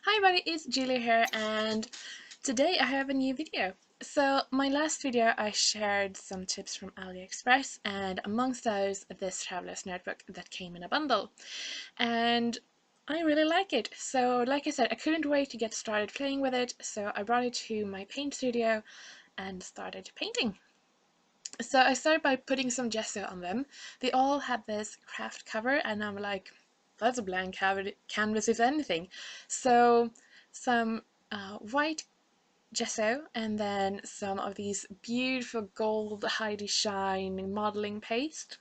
Hi everybody, it's Julia here, and today I have a new video. So my last video I shared some tips from AliExpress, and amongst those this Traveler's Notebook that came in a bundle. And I really like it. So like I said, I couldn't wait to get started playing with it, so I brought it to my paint studio and started painting. So I started by putting some gesso on them. They all had this craft cover, and I'm like, that's a blank canvas if anything. So some white gesso and then some of these beautiful gold Heidi Shine modeling paste.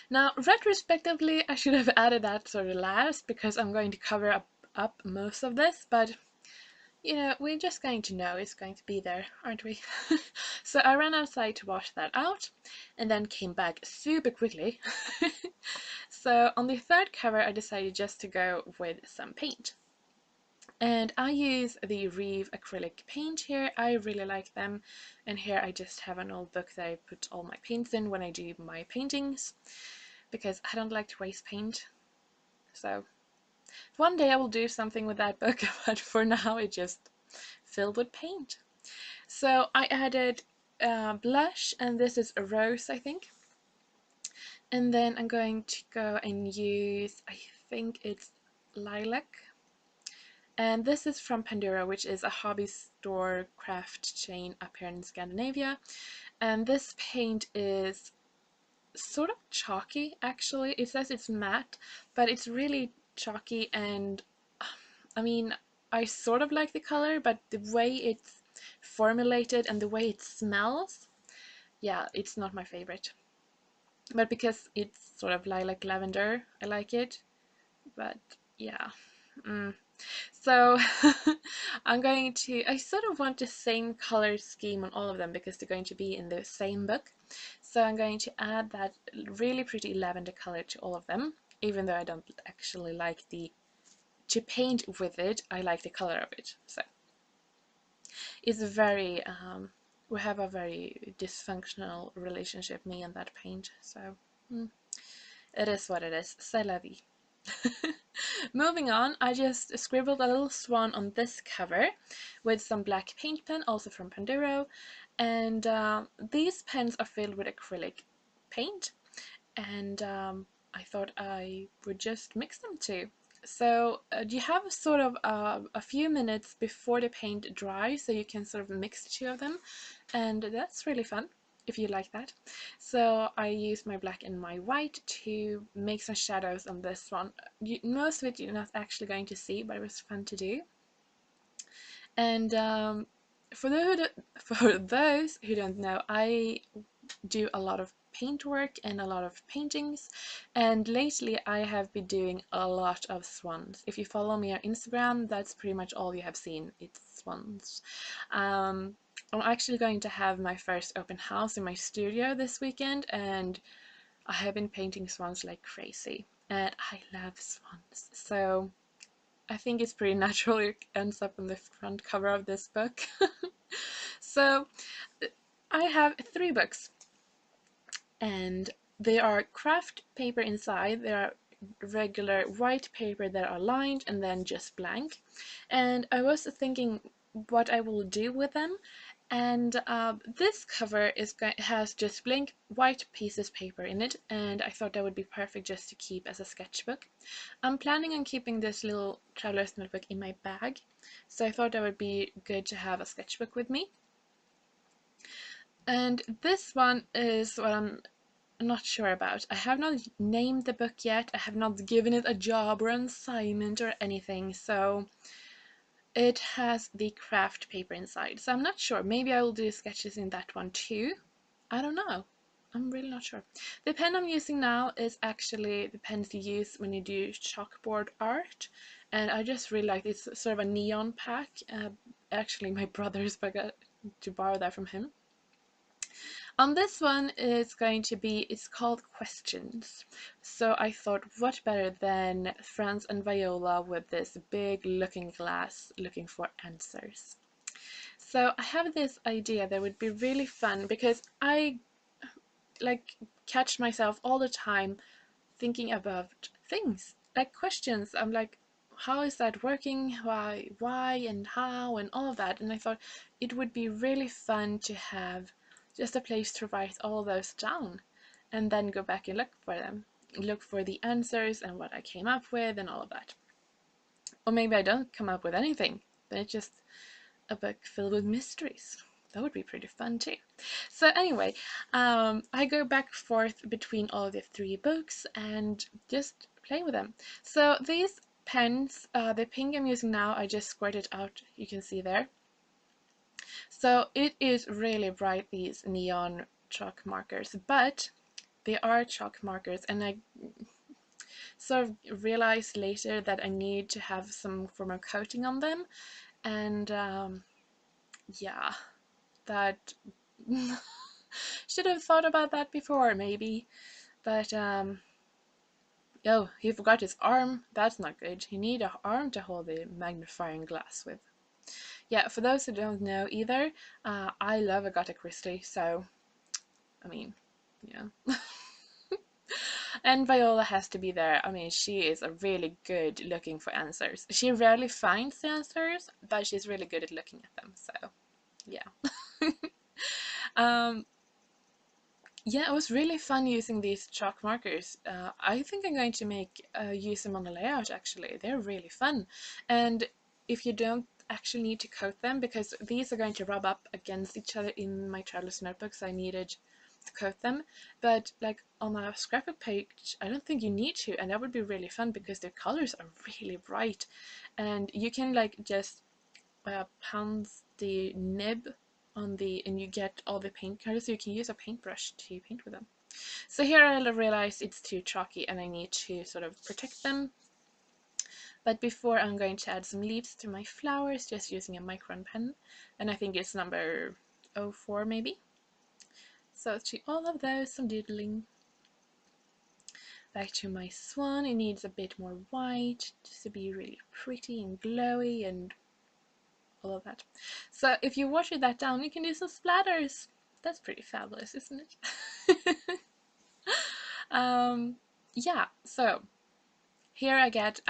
Now, retrospectively, I should have added that sort of last because I'm going to cover up most of this, but you know, we're just going to know it's going to be there, aren't we? So I ran outside to wash that out and then came back super quickly. So on the third cover, I decided just to go with some paint. And I use the Reeve acrylic paint here. I really like them. And here I just have an old book that I put all my paints in when I do my paintings, because I don't like to waste paint. So one day I will do something with that book, but for now it's just filled with paint. So I added blush, and this is a rose, I think. And then I'm going to go and use, I think it's lilac. And this is from Panduro, which is a hobby store craft chain up here in Scandinavia. And this paint is sort of chalky, actually. It says it's matte, but it's really chalky, and I mean, I sort of like the color, but the way it's formulated and the way it smells, yeah, it's not my favorite. But because it's sort of lilac lavender, I like it. But yeah. Mm. So I sort of want the same color scheme on all of them because they're going to be in the same book. So I'm going to add that really pretty lavender color to all of them, even though I don't actually like to paint with it, I like the color of it. So it's very, we have a very dysfunctional relationship, me and that paint. So it is what it is. C'est la vie. Moving on, I just scribbled a little swan on this cover with some black paint pen, also from Panduro, and these pens are filled with acrylic paint, and I thought I would just mix them too. So you have sort of a few minutes before the paint dries, so you can sort of mix the two of them, and that's really fun if you like that. So I used my black and my white to make some shadows on this one. Most of it you're not actually going to see, but it was fun to do. And for, for those who don't know, I do a lot of paint work and a lot of paintings, and lately I have been doing a lot of swans. If you follow me on Instagram, that's pretty much all you have seen, it's swans. I'm actually going to have my first open house in my studio this weekend, and I have been painting swans like crazy, and I love swans, so I think it's pretty natural it ends up on the front cover of this book. So I have 3 books, and they are craft paper inside. They are regular white paper that are lined and then just blank. And I was thinking what I will do with them, and this cover has just blank white pieces paper in it, and I thought that would be perfect just to keep as a sketchbook. I'm planning on keeping this little traveler's notebook in my bag, so I thought that would be good to have a sketchbook with me. And this one is what I'm not sure about. I have not named the book yet, I have not given it a job or an assignment or anything, so it has the craft paper inside. So I'm not sure, maybe I will do sketches in that one too. I don't know. I'm really not sure. The pen I'm using now is actually the pens you use when you do chalkboard art, and I just really like it's sort of a neon pack. Actually, my brother's but I got to borrow that from him. On this one, it's called Questions. So I thought, what better than Franz and Viola with this big looking glass looking for answers. So I have this idea that would be really fun because I like catch myself all the time thinking about things like questions. I'm like, how is that working, why and how and all of that. And I thought it would be really fun to have just a place to write all those down and then go back and look for them, look for the answers and what I came up with and all of that. Or maybe I don't come up with anything, but it's just a book filled with mysteries. That would be pretty fun too. So anyway, I go back and forth between all the three books and just play with them. So these pens, the pink I'm using now, I just squirted out, you can see there. So it is really bright, these neon chalk markers, but they are chalk markers, and I sort of realized later that I need to have some form of coating on them, and yeah, that should have thought about that before maybe, but oh, he forgot his arm. That's not good. You need an arm to hold the magnifying glass with. Yeah, for those who don't know either, I love Agatha Christie, so I mean, yeah. And Viola has to be there. I mean, she is a really good looking for answers. She rarely finds the answers, but she's really good at looking at them, so yeah. um, yeah, it was really fun using these chalk markers. I think I'm going to make use them on the layout actually. They're really fun. And if you don't actually need to coat them, because these are going to rub up against each other in my Traveler's Notebooks, I needed to coat them. But like on a scrapbook page, I don't think you need to, and that would be really fun because the colors are really bright. And you can like just pound the nib on the, and you get all the paint colors, so you can use a paintbrush to paint with them. So here I realize it's too chalky and I need to sort of protect them. But before, I'm going to add some leaves to my flowers just using a micron pen, and I think it's number 04 maybe. So to all of those, some doodling. Back to my swan, it needs a bit more white just to be really pretty and glowy and all of that. So if you water that down, you can do some splatters. That's pretty fabulous, isn't it? Yeah, so here I get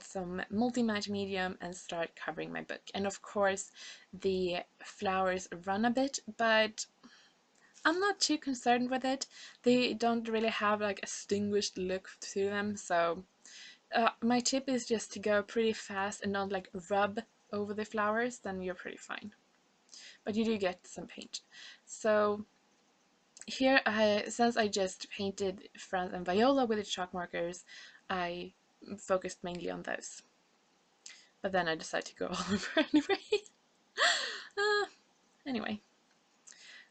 some multi-match medium and start covering my book. And of course the flowers run a bit, but I'm not too concerned with it. They don't really have like a distinguished look to them, so my tip is just to go pretty fast and not like rub over the flowers, then you're pretty fine. But you do get some paint. So here, since I just painted Franz and Viola with the chalk markers, I focused mainly on those. But then I decided to go all over anyway. Anyway,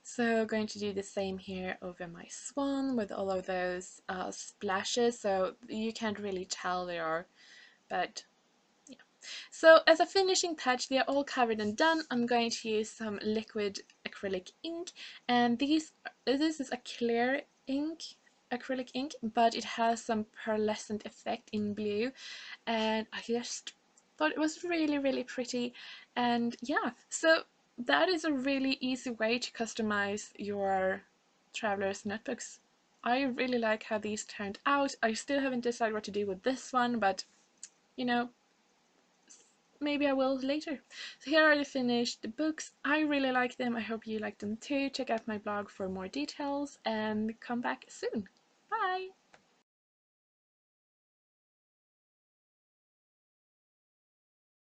so going to do the same here over my swan with all of those splashes, so you can't really tell they are, but yeah. So as a finishing touch, they are all covered and done. I'm going to use some liquid acrylic ink, and this is a clear ink, acrylic ink, but it has some pearlescent effect in blue, and I just thought it was really pretty. And yeah, so that is a really easy way to customize your Traveler's Notebooks. I really like how these turned out. I still haven't decided what to do with this one, but you know, maybe I will later. So here are the finished books. I really like them. I hope you like them too. Check out my blog for more details and come back soon.